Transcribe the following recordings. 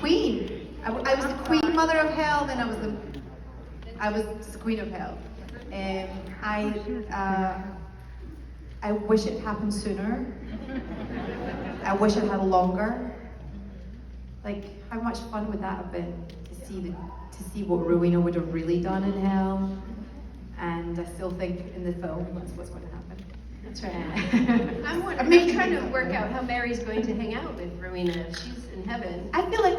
queen. I was the queen mother of hell, then I was the queen of hell. I wish it happened sooner. I wish it had longer. Like, how much fun would that have been to see what Rowena would have really done in hell? And I still think in the film that's what's going to happen. That's right. I'm trying to work out how Mary's going to hang out with Rowena if she's in heaven. I feel like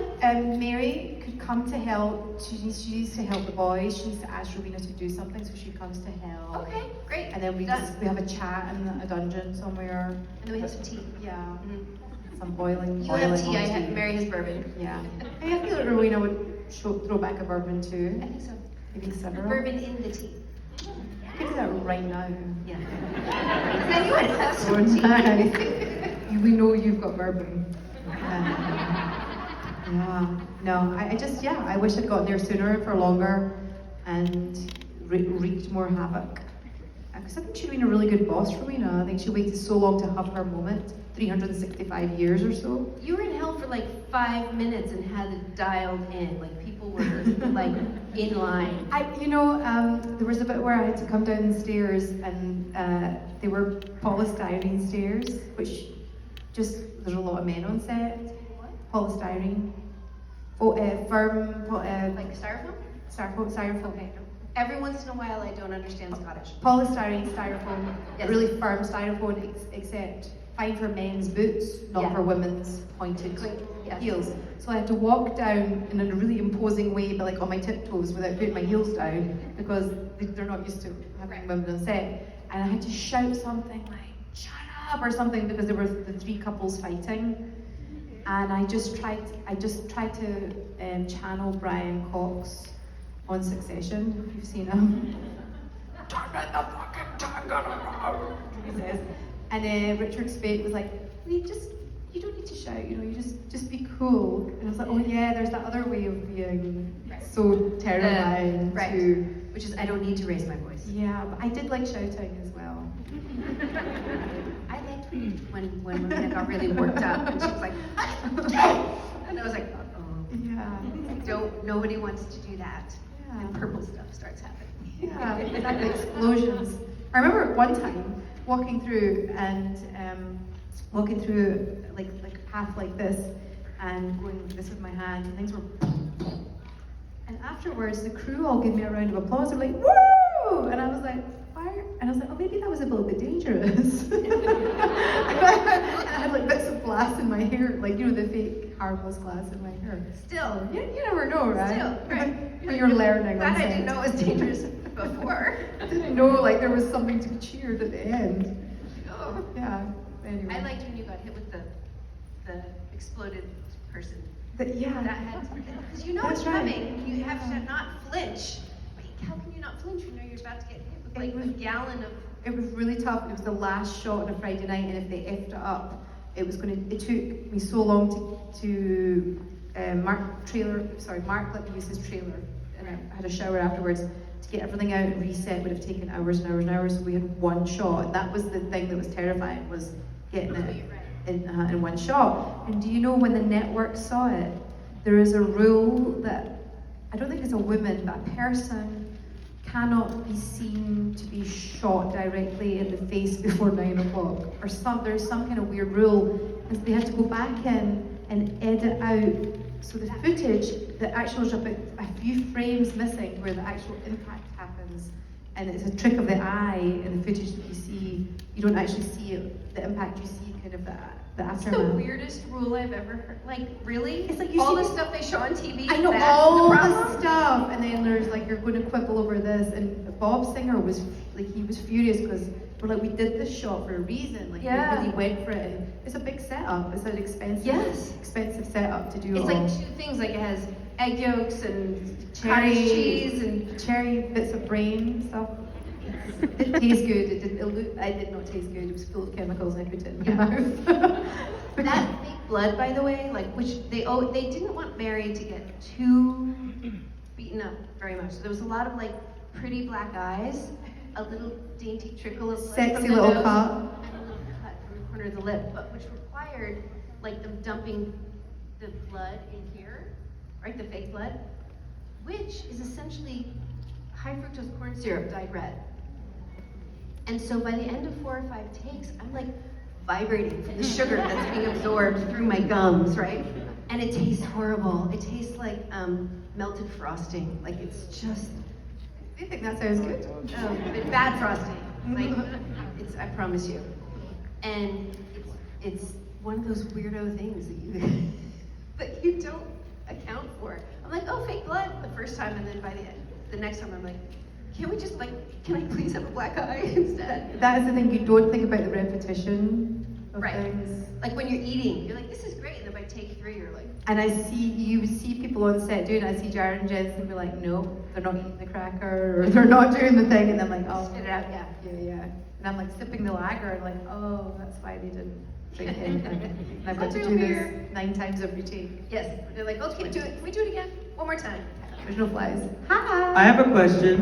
Mary could come to hell. She needs to help the boys. She needs to ask Rowena to do something, so she comes to hell. Okay, great. And then we have a chat in a dungeon somewhere. And then we have some tea. Yeah. Some boiling. You have tea. Mary has bourbon. Yeah. I feel like Rowena would throw back a bourbon too. I think so. Maybe several. Bourbon in the tea. I could do that right now. Yeah. Anyone has some tea? We know you've got bourbon. Yeah. No, I wish I'd gotten there sooner for longer and wreaked more havoc. Because I think she'd been a really good boss, Rowena. I think she waited so long to have her moment, 365 years or so. You were in hell for like 5 minutes and had it dialed in. Like people were like in line. There was a bit where I had to come down the stairs and they were polystyrene stairs, which there's a lot of men on set. What? Polystyrene. Oh, firm, like styrofoam? Styrofoam. Okay. Every once in a while, I don't understand Scottish. Polystyrene, styrofoam, yes. Really firm styrofoam, except fine for men's boots, not for women's pointed heels. So I had to walk down in a really imposing way, but like on my tiptoes without putting my heels down, because they're not used to having women on set. And I had to shout something like, "Shut up," or something, because there were the three couples fighting. And I just tried to channel Brian Cox on Succession, if you've seen him. Turn in the fucking tango, he says. And Richard Speight was like, you don't need to shout, you just be cool. And I was like, oh yeah, there's that other way of being so terrifying too. Which is, I don't need to raise my voice. Yeah, but I did like shouting as well. I liked when Rowena got really worked up and she was like, and I was like, uh-oh. Yeah. Nobody wants to do that. And purple stuff starts happening. Yeah, exactly. Explosions. I remember one time walking through like a path like this and going like this with my hand, and things were. And afterwards, the crew all gave me a round of applause. They're like, "Woo!" And I was like, "Fire!" And I was like, "Oh, maybe that was a little bit dangerous." I had like bits of glass in my hair, like the fake harmless glass in my hair. Still, you never know, right? Still, right? But you're learning. That I didn't know it was dangerous before. I didn't know like there was something to be cheered at the end. Oh. Yeah. Anyway. I liked when you got hit with the exploded person. But yeah. That had because it's coming. You have to not flinch. Wait, how can you not flinch? You know you're about to get hit with like a gallon of. It was really tough. It was the last shot on a Friday night, and if they effed it up, it took me so long to Mark let me use his trailer, and I had a shower afterwards to get everything out and reset. Would have taken hours and hours and hours. So we had one shot, and that was the thing that was terrifying, was getting it in one shot. And do you know when the network saw it, there is a rule that I don't think it's a woman, but a person cannot be seen to be shot directly in the face before 9 o'clock, or there's some kind of weird rule, and so they had to go back in and edit out. So the footage, there's a few frames missing where the actual impact happens, and it's a trick of the eye in the footage that you see. You don't actually see it, the impact. You see kind of the aftermath. It's the weirdest rule I've ever heard. Like, really? It's like all the stuff they show on TV. I know all the stuff, and then there's like, you're going to quibble over this. And Bob Singer was like, he was furious because we're like, we did this shot for a reason. Like, we really went for it, and it's a big setup. It's an expensive setup to do. It's like two things. Like, it has egg yolks and cottage cheese and cherry bits of brain stuff. It tastes good. It did not taste good. It was full of chemicals. I put it in my mouth. But that fake blood, by the way, like, which they didn't want Mary to get too beaten up very much. So there was a lot of like pretty black eyes, a little dainty trickle of blood sexy from the little nose, cut, and a little cut from the corner of the lip, but which required like them dumping the blood in here, right, the fake blood, which is essentially high fructose corn syrup dyed red. And so by the end of 4 or 5 takes, I'm like vibrating from the sugar that's being absorbed through my gums, right? And it tastes horrible. It tastes like melted frosting. Like it's just, I think that sounds good. but bad frosting. Like it's, I promise you. And it's one of those weirdo things that you that you don't account for. I'm like, oh, fake blood the first time, and then by the next time I'm like, can we just can I please have a black eye instead? That is the thing, you don't think about the repetition of Right. things. Like when you're eating, you're like, this is great, and then by take 3, you're like, And you see people on set doing it. I see Jared and Jensen be like, nope, they're not eating the cracker, or they're not doing the thing, and I'm like, oh, spit it out, yeah. yeah. And I'm like sipping the lager, and like, oh, that's why they didn't drink it. And I've got to Real do beer. this 9 times every take. Yes. They're like, okay, do it. Can we do it again? One more time. There's no flies. Hi! I have a question.